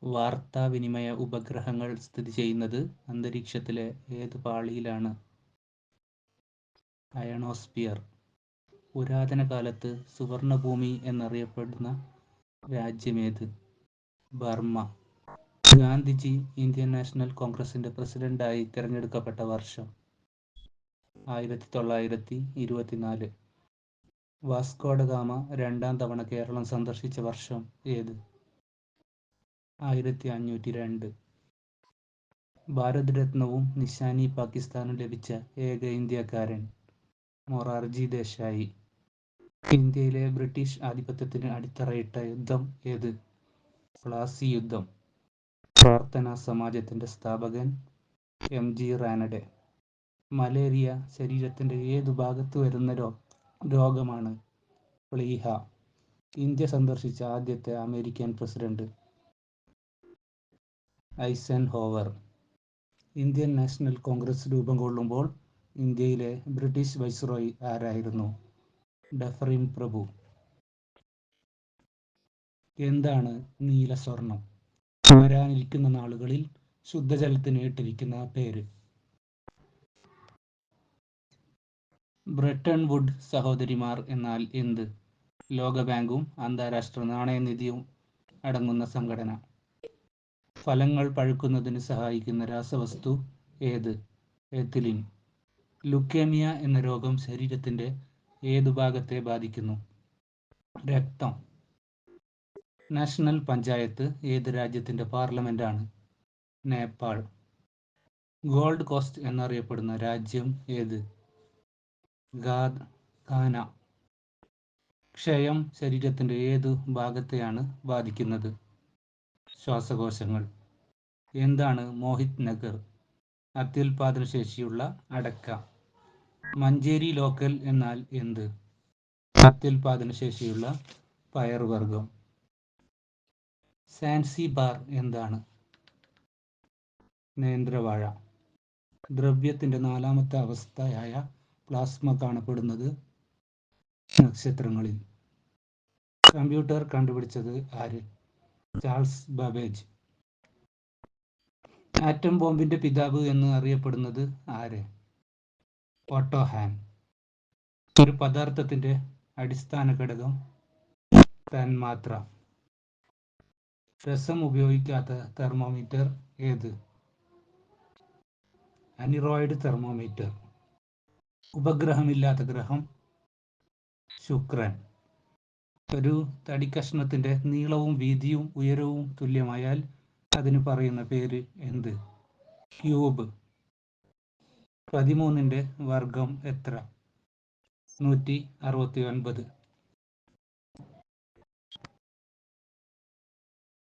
വാർത്താവിനിമയ ഉപഗ്രഹങ്ങൾ സ്ഥിതി ചെയ്യുന്നത് അന്തരീക്ഷത്തിലെ ഏത് പാളിയിലാണ്? അയണോസ്ഫിയർ. പുരാതന കാലത്ത് സുവർണഭൂമി എന്നറിയപ്പെടുന്ന രാജ്യമേത്? ബർമ്മ. ഗാന്ധിജി ഇന്ത്യൻ നാഷണൽ കോൺഗ്രസിന്റെ പ്രസിഡന്റായി തിരഞ്ഞെടുക്കപ്പെട്ട വർഷം? 1924. വാസ്കോ ഡ ഗാമ രണ്ടാം തവണ കേരളം സന്ദർശിച്ച വർഷം ഏത്? 1502. ഭാരത് രത്നവും നിശാനി പാകിസ്ഥാനും ലഭിച്ച ഏക ഇന്ത്യക്കാരൻ? മൊറാർജി ദേശായി. ഇന്ത്യയിലെ ബ്രിട്ടീഷ് ആധിപത്യത്തിന് അടിത്തറയിട്ട യുദ്ധം ഏത്? പ്ലാസി യുദ്ധം. പ്രാർത്ഥനാ സമാജത്തിന്റെ സ്ഥാപകൻ? MG റാനഡെ. മലേറിയ ശരീരത്തിന്റെ ഏതു ഭാഗത്ത് വരുന്ന രോഗമാണ്? പ്ലീഹ. ഇന്ത്യ സന്ദർശിച്ച ആദ്യത്തെ American president? Eisenhower. Indian national Congress രൂപം കൊള്ളുമ്പോൾ ഇന്ത്യയിലെ ബ്രിട്ടീഷ് വൈസ്രോയി ആരായിരുന്നു? ഡഫറിൻ പ്രഭു. എന്താണ് നീലസ്വർണം? വരാനിരിക്കുന്ന നാളുകളിൽ ശുദ്ധജലത്തിന് ഇട്ടിരിക്കുന്ന പേര്? ബ്രെട്ടൺ വുഡ് സഹോദരിമാർ എന്നാൽ എന്ത്? ലോകബാങ്കും അന്താരാഷ്ട്ര നാണയനിധിയും അടങ്ങുന്ന സംഘടന. ഫലങ്ങൾ പഴുക്കുന്നതിന് സഹായിക്കുന്ന രാസവസ്തു ഏത്? എഥിലിൻ. ലുക്കേമിയ എന്ന രോഗം ശരീരത്തിന്റെ ഏതു ഭാഗത്തെ ബാധിക്കുന്നു? രക്തം. നാഷണൽ പഞ്ചായത്ത് ഏത് രാജ്യത്തിന്റെ പാർലമെന്റാണ്? നേപ്പാൾ. ഗോൾഡ് കോസ്റ്റ് എന്നറിയപ്പെടുന്ന രാജ്യം ഏത്? ഘാന. ക്ഷയം ശരീരത്തിന്റെ ഏതു ഭാഗത്തെയാണ് ബാധിക്കുന്നത്? ശ്വാസകോശങ്ങൾ. എന്താണ് മോഹിത് നഗർ? അത്യുൽപാദനശേഷിയുള്ള അടക്ക. മഞ്ചേരി ലോക്കൽ എന്നാൽ എന്ത്? അത്യുൽപാദനശേഷിയുള്ള പയറുവർഗം. സാൻസിബാർ എന്താണ്? നേന്ത്രവാഴ. ദ്രവ്യത്തിന്റെ നാലാമത്തെ അവസ്ഥയായ പ്ലാസ്മ കാണപ്പെടുന്നത് നക്ഷത്രങ്ങളിൽ. കമ്പ്യൂട്ടർ കണ്ടുപിടിച്ചത് ആര്? Charles Babbage. ആറ്റം ബോംബിന്റെ പിതാവ് എന്ന് അറിയപ്പെടുന്നത് ആര്? Otto Hahn. ഒരു പദാർത്ഥത്തിന്റെ അടിസ്ഥാന ഘടകം? തന്മാത്ര. രസം ഉപയോഗിക്കാത്ത തെർമോമീറ്റർ ഏത്? Aneroid thermometer. ഉപഗ്രഹമില്ലാത്ത ഗ്രഹം? ശുക്രൻ. ഒരു തടിക്കഷ്ണത്തിന്റെ നീളവും വീതിയും ഉയരവും തുല്യമായാൽ അതിന് പറയുന്ന പേര് എന്ത്? ക്യൂബ്. 13ന്റെ വർഗം എത്ര? 169.